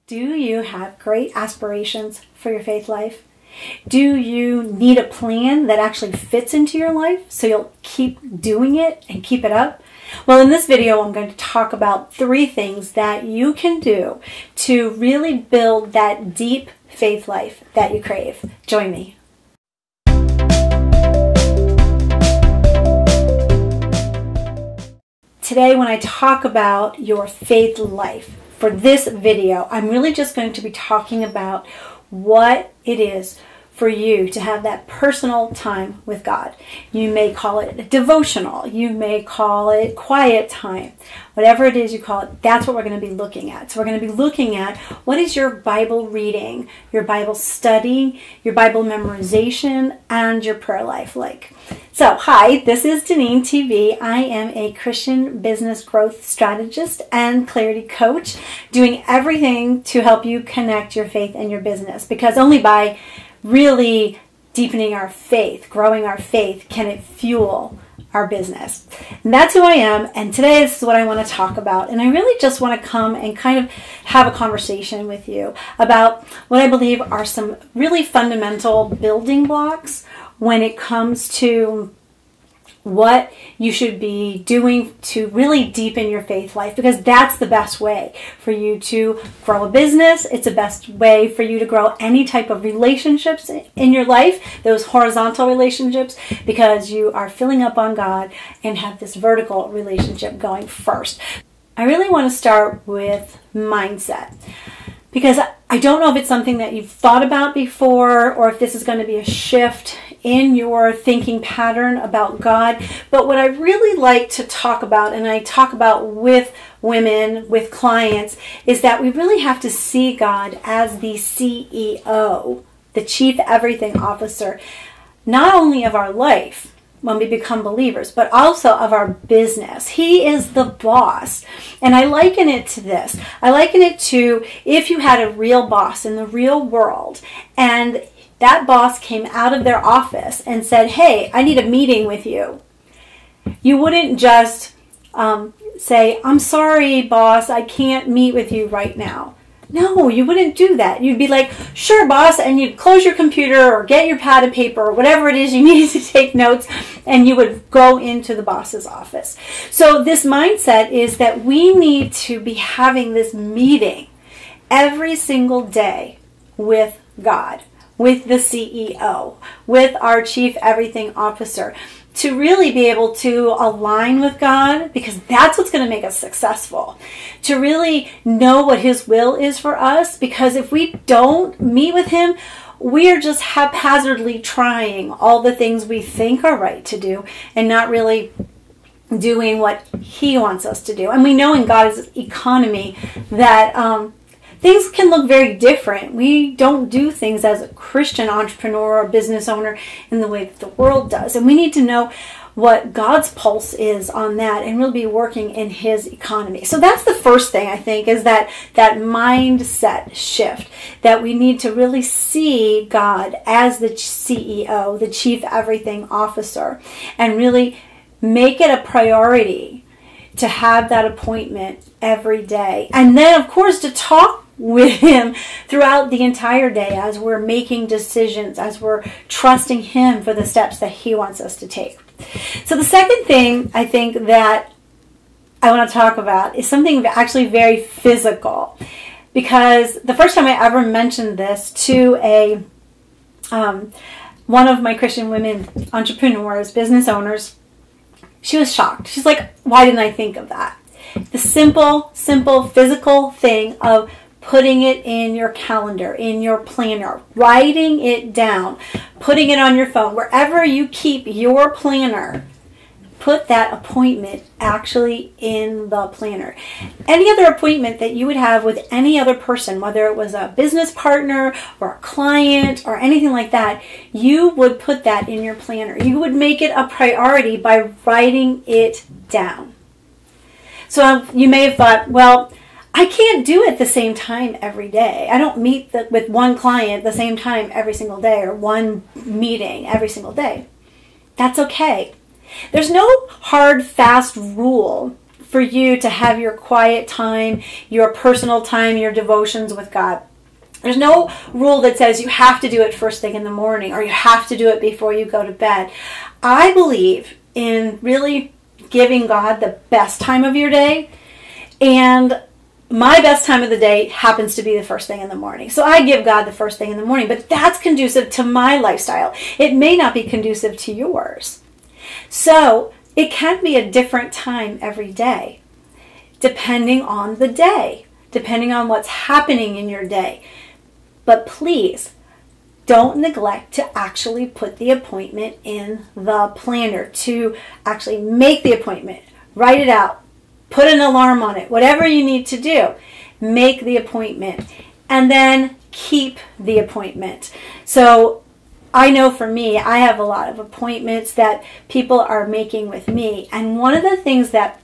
Do you have great aspirations for your faith life? Do you need a plan that actually fits into your life so you'll keep doing it and keep it up? Well, in this video, I'm going to talk about 3 things that you can do to really build that deep faith life that you crave. Join me. Today, when I talk about your faith life, for this video, I'm really just going to be talking about what it is for you to have that personal time with God. You may call it a devotional. You may call it quiet time. Whatever it is you call it, that's what we're going to be looking at. So we're going to be looking at what is your Bible reading, your Bible study, your Bible memorization, and your prayer life like. So, hi, this is Deneen TV. I am a Christian business growth strategist and clarity coach, doing everything to help you connect your faith and your business, because only by really deepening our faith, growing our faith, can it fuel our business. And that's who I am, and today this is what I want to talk about. And I really just want to come and kind of have a conversation with you about what I believe are some really fundamental building blocks when it comes to what you should be doing to really deepen your faith life, because that's the best way for you to grow a business. It's the best way for you to grow any type of relationships in your life, those horizontal relationships, because you are filling up on God and have this vertical relationship going first. I really want to start with mindset, because I don't know if it's something that you've thought about before or if this is going to be a shift in your thinking pattern about God. But what I really like to talk about, and I talk about with women, with clients, is that we really have to see God as the CEO, the Chief Everything Officer, not only of our life when we become believers, but also of our business. He is the boss. And I liken it to this. I liken it to if you had a real boss in the real world, and that boss came out of their office and said, "Hey, I need a meeting with you." You wouldn't just say, "I'm sorry, boss, I can't meet with you right now." No, you wouldn't do that. You'd be like, "Sure, boss," and you'd close your computer or get your pad of paper or whatever it is you need to take notes, and you would go into the boss's office. So this mindset is that we need to be having this meeting every single day with God, with the CEO, with our Chief Everything Officer, to really be able to align with God, because that's what's going to make us successful. To really know what His will is for us, because if we don't meet with Him, we are just haphazardly trying all the things we think are right to do and not really doing what He wants us to do. And we know in God's economy that things can look very different. We don't do things as a Christian entrepreneur or business owner in the way that the world does. And we need to know what God's pulse is on that and really be working in His economy. So that's the first thing, I think, is that mindset shift, that we need to really see God as the CEO, the Chief Everything Officer, and really make it a priority to have that appointment every day. And then, of course, to talk with Him throughout the entire day as we're making decisions, as we're trusting Him for the steps that He wants us to take. So the second thing I think that I want to talk about is something actually very physical, because the first time I ever mentioned this to one of my Christian women entrepreneurs, business owners, she was shocked. She's like, "Why didn't I think of that?" The simple physical thing of putting it in your calendar, in your planner, writing it down, putting it on your phone, wherever you keep your planner, put that appointment actually in the planner. Any other appointment that you would have with any other person, whether it was a business partner or a client or anything like that, you would put that in your planner. You would make it a priority by writing it down. So you may have thought, well, I can't do it the same time every day. I don't meet with one client the same time every single day, or one meeting every single day. That's okay. There's no hard, fast rule for you to have your quiet time, your personal time, your devotions with God. There's no rule that says you have to do it first thing in the morning or you have to do it before you go to bed. I believe in really giving God the best time of your day, and my best time of the day happens to be the first thing in the morning. So I give God the first thing in the morning, but that's conducive to my lifestyle. It may not be conducive to yours. So it can be a different time every day, depending on the day, depending on what's happening in your day. But please, don't neglect to actually put the appointment in the planner, to actually make the appointment, write it out, put an alarm on it, whatever you need to do, make the appointment, and then keep the appointment. So I know for me, I have a lot of appointments that people are making with me, and one of the things that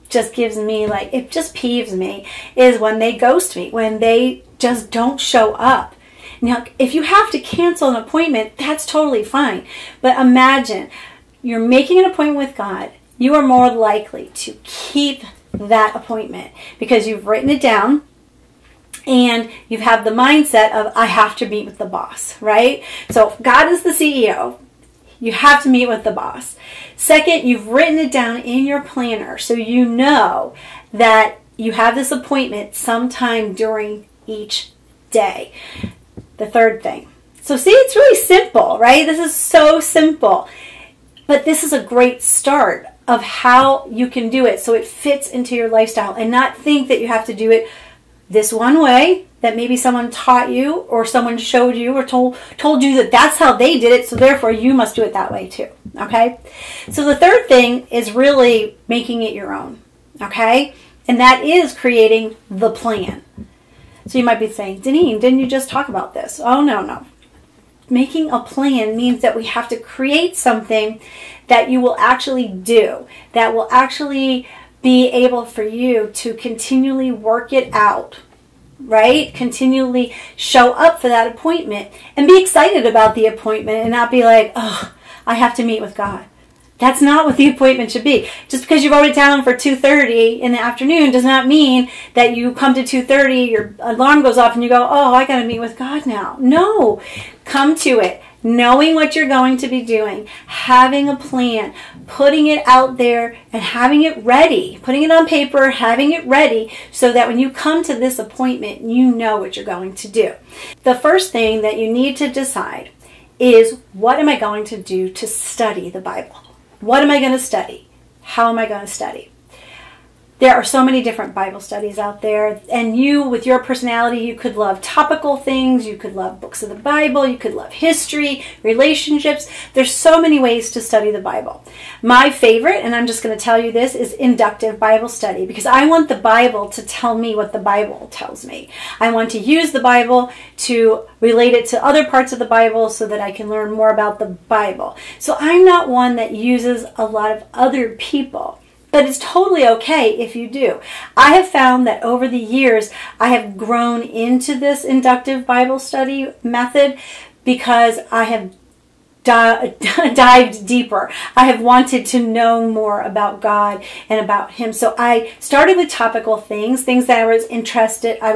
just gives me, like, it just peeves me, is when they ghost me, when they just don't show up. Now, if you have to cancel an appointment, that's totally fine. But imagine you're making an appointment with God. You are more likely to keep that appointment because you've written it down and you have the mindset of, I have to meet with the boss, right? So if God is the CEO, you have to meet with the boss. Second, you've written it down in your planner so you know that you have this appointment sometime during each day. The third thing. So see, it's really simple, right? This is so simple. But this is a great start of how you can do it so it fits into your lifestyle, and not think that you have to do it this one way that maybe someone taught you or someone showed you or told you that that's how they did it, so therefore you must do it that way too. Okay? So the third thing is really making it your own. Okay? And that is creating the plan. So you might be saying, Deneen, didn't you just talk about this? Oh, no. Making a plan means that we have to create something that you will actually do, that will actually be able for you to continually work it out, right? Continually show up for that appointment and be excited about the appointment and not be like, oh, I have to meet with God. That's not what the appointment should be. Just because you've already down for 2:30 in the afternoon does not mean that you come to 2:30, your alarm goes off and you go, oh, I got to meet with God now. No, come to it. Knowing what you're going to be doing, having a plan, putting it out there and having it ready, putting it on paper, having it ready so that when you come to this appointment, you know what you're going to do. The first thing that you need to decide is, what am I going to do to study the Bible? What am I going to study? How am I going to study? There are so many different Bible studies out there, and you, with your personality, you could love topical things, you could love books of the Bible, you could love history, relationships. There's so many ways to study the Bible. My favorite, and I'm just going to tell you this, is inductive Bible study, because I want the Bible to tell me what the Bible tells me. I want to use the Bible to relate it to other parts of the Bible so that I can learn more about the Bible. So I'm not one that uses a lot of other people. But it's totally okay if you do. I have found that over the years, I have grown into this inductive Bible study method because I have dived deeper. I have wanted to know more about God and about Him. So I started with topical things that I was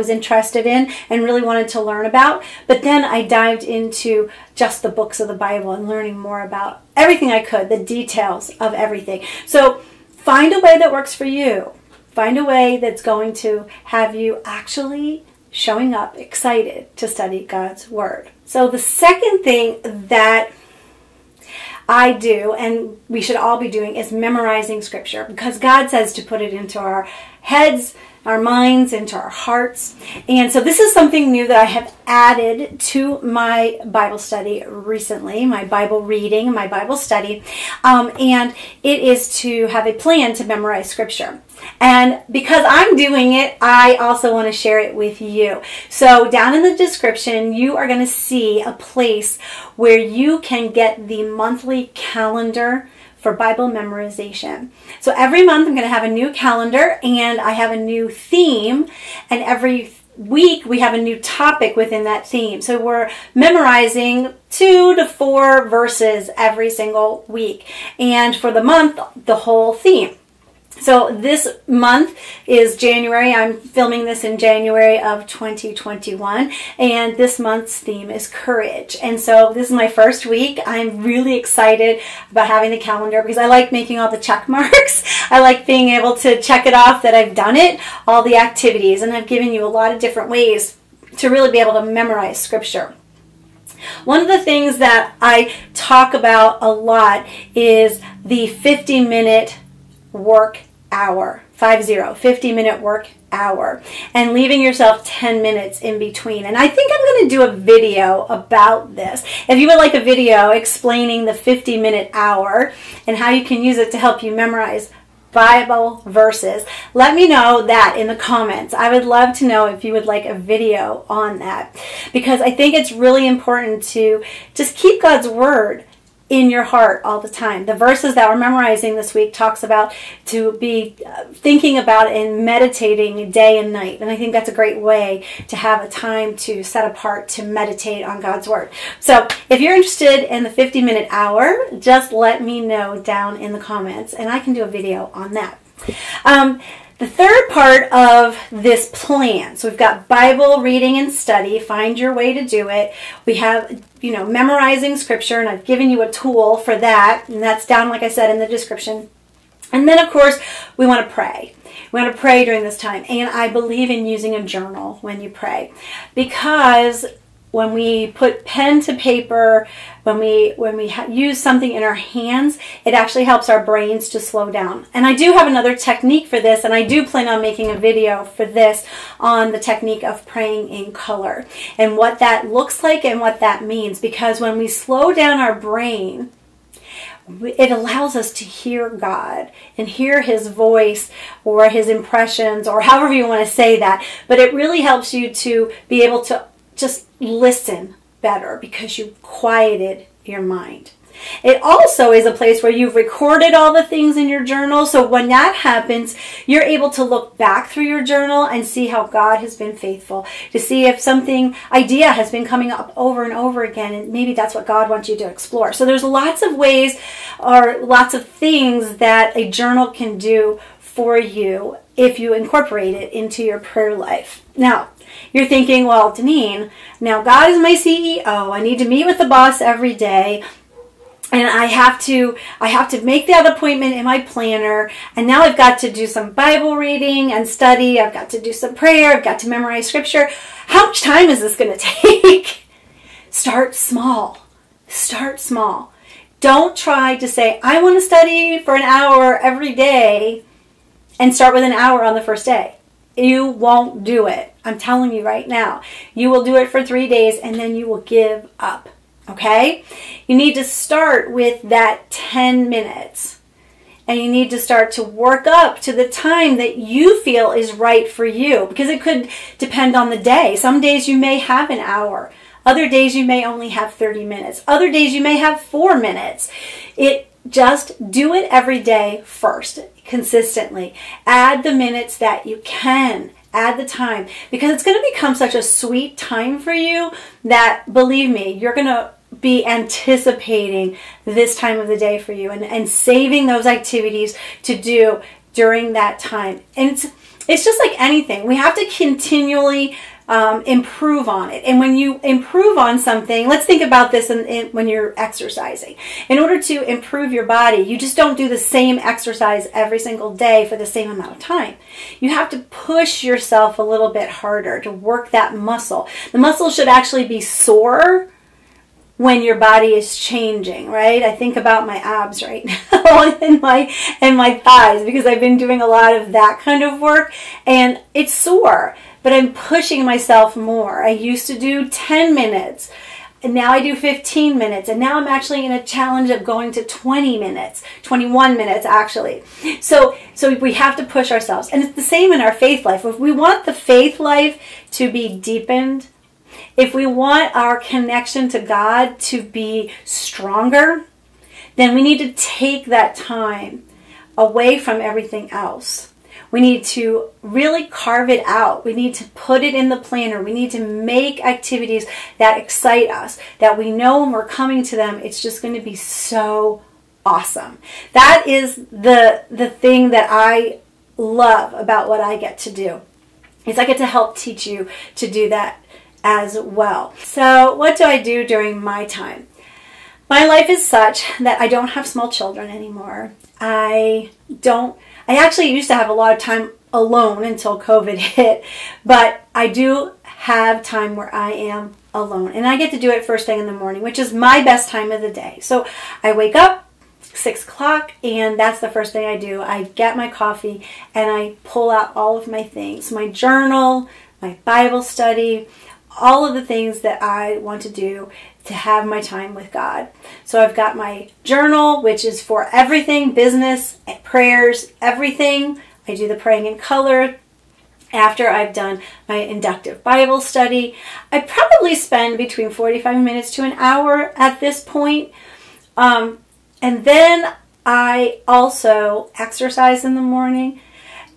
interested in and really wanted to learn about. But then I dived into just the books of the Bible and learning more about everything I could, the details of everything. So find a way that works for you. Find a way that's going to have you actually showing up excited to study God's Word. So the second thing that I do, and we should all be doing, is memorizing Scripture, because God says to put it into our heads, our minds, into our hearts. And so this is something new that I have added to my Bible study recently, my Bible reading, my Bible study, and it is to have a plan to memorize Scripture. And because I'm doing it, I also want to share it with you. So down in the description, you are going to see a place where you can get the monthly calendar for Bible memorization. So every month I'm going to have a new calendar, and I have a new theme, and every week we have a new topic within that theme. So we're memorizing 2 to 4 verses every single week, and for the month, the whole theme. So this month is January. I'm filming this in January of 2021, and this month's theme is courage. And so this is my first week. I'm really excited about having the calendar because I like making all the check marks. I like being able to check it off that I've done it, all the activities, and I've given you a lot of different ways to really be able to memorize scripture. One of the things that I talk about a lot is the 50-minute work hour, 50-minute work hour, and leaving yourself 10 minutes in between. And I think I'm going to do a video about this. If you would like a video explaining the 50-minute hour and how you can use it to help you memorize Bible verses, let me know that in the comments. I would love to know if you would like a video on that, because I think it's really important to just keep God's Word in your heart all the time. The verses that we're memorizing this week talks about to be thinking about and meditating day and night. And I think that's a great way to have a time to set apart to meditate on God's Word. So if you're interested in the 50-minute hour, just let me know down in the comments and I can do a video on that. The third part of this plan, so we've got Bible reading and study, find your way to do it. We have, memorizing scripture, and I've given you a tool for that, and that's down, like I said, in the description. And then, of course, we want to pray. We want to pray during this time, and I believe in using a journal when you pray, because when we put pen to paper, when we use something in our hands, it actually helps our brains to slow down. And I do have another technique for this, and I do plan on making a video for this on the technique of praying in color and what that looks like and what that means. Because when we slow down our brain, it allows us to hear God and hear His voice or His impressions or however you want to say that. But it really helps you to be able to just listen better because you quieted your mind. It also is a place where you've recorded all the things in your journal. So when that happens, you're able to look back through your journal and see how God has been faithful, to see if idea has been coming up over and over again, and maybe that's what God wants you to explore. So there's lots of ways or lots of things that a journal can do for you if you incorporate it into your prayer life. Now, you're thinking, well, Deneen, now God is my CEO. I need to meet with the boss every day, and I have to make that appointment in my planner, and now I've got to do some Bible reading and study. I've got to do some prayer. I've got to memorize scripture. How much time is this going to take? Start small. Start small. Don't try to say, I want to study for an hour every day, and start with an hour on the first day. You won't do it. I'm telling you right now. You will do it for 3 days and then you will give up. Okay? You need to start with that 10 minutes. And you need to start to work up to the time that you feel is right for you. Because it could depend on the day. Some days you may have an hour. Other days you may only have 30 minutes. Other days you may have 4 minutes. Just do it every day first, consistently. Add the minutes that you can. Add the time. Because it's going to become such a sweet time for you that, believe me, you're going to be anticipating this time of the day for you and saving those activities to do during that time. And it's just like anything. We have to continually improve on it. And when you improve on something, let's think about this when you're exercising. In order to improve your body, you just don't do the same exercise every single day for the same amount of time. You have to push yourself a little bit harder to work that muscle. The muscle should actually be sore when your body is changing, right? I think about my abs right now and my thighs, because I've been doing a lot of that kind of work, and it's sore, but I'm pushing myself more. I used to do 10 minutes, and now I do 15 minutes, and now I'm actually in a challenge of going to 20 minutes, 21 minutes actually. So we have to push ourselves, and it's the same in our faith life. If we want the faith life to be deepened, if we want our connection to God to be stronger, then we need to take that time away from everything else. We need to really carve it out. We need to put it in the planner. We need to make activities that excite us, that we know when we're coming to them, it's just going to be so awesome. That is the thing that I love about what I get to do, is I get to help teach you to do that as well. So what do I do during my time? My life is such that I don't have small children anymore. I actually used to have a lot of time alone until COVID hit, but I do have time where I am alone, and I get to do it first thing in the morning, which is my best time of the day. So I wake up 6 o'clock, and that's the first thing I do. I get my coffee and I pull out all of my things, my journal, my Bible study, all of the things that I want to do to have my time with God. So I've got my journal, which is for everything, business, prayers, everything. I do the praying in color after I've done my inductive Bible study. I probably spend between 45 minutes to an hour at this point. And then I also exercise in the morning,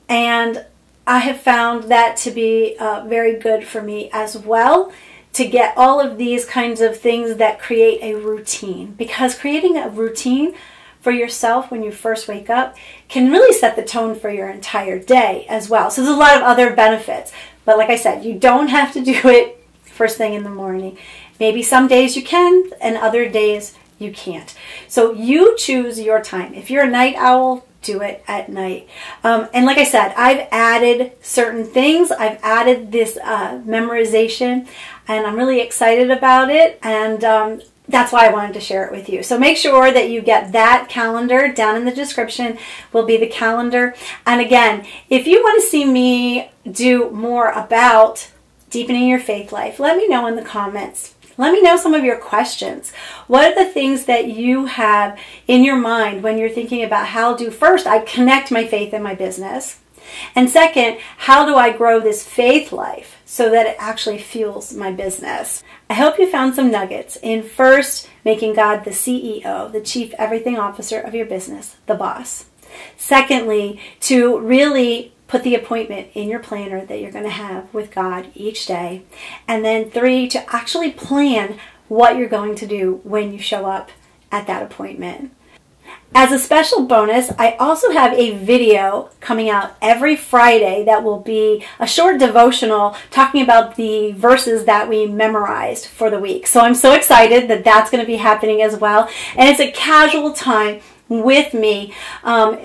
and I have found that to be very good for me as well, to get all of these kinds of things that create a routine. Because creating a routine for yourself when you first wake up can really set the tone for your entire day as well. So there's a lot of other benefits. But like I said, you don't have to do it first thing in the morning. Maybe some days you can, and other days you can't. So you choose your time. If you're a night owl, do it at night. And like I said, I've added certain things. I've added this memorization, and I'm really excited about it. And that's why I wanted to share it with you. So make sure that you get that calendar. Down in the description will be the calendar. And again, if you want to see me do more about deepening your faith life, let me know in the comments. Let me know some of your questions. What are the things that you have in your mind when you're thinking about how do first I connect my faith in my business? And second, how do I grow this faith life so that it actually fuels my business? I hope you found some nuggets in first making God the CEO, the Chief Everything Officer of your business, the boss. Secondly, to really put the appointment in your planner that you're going to have with God each day. And then 3, to actually plan what you're going to do when you show up at that appointment. As a special bonus, I also have a video coming out every Friday that will be a short devotional talking about the verses that we memorized for the week. So I'm so excited that that's going to be happening as well. And it's a casual time with me,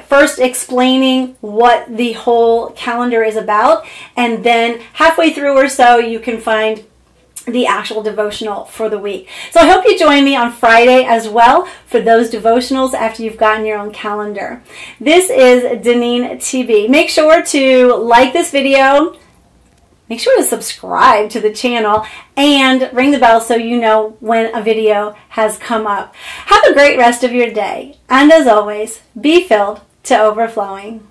first explaining what the whole calendar is about, and then halfway through or so you can find the actual devotional for the week. So I hope you join me on Friday as well for those devotionals after you've gotten your own calendar. This is Deneen TV. Make sure to like this video. Make sure to subscribe to the channel and ring the bell so you know when a video has come up. Have a great rest of your day. And as always, be filled to overflowing.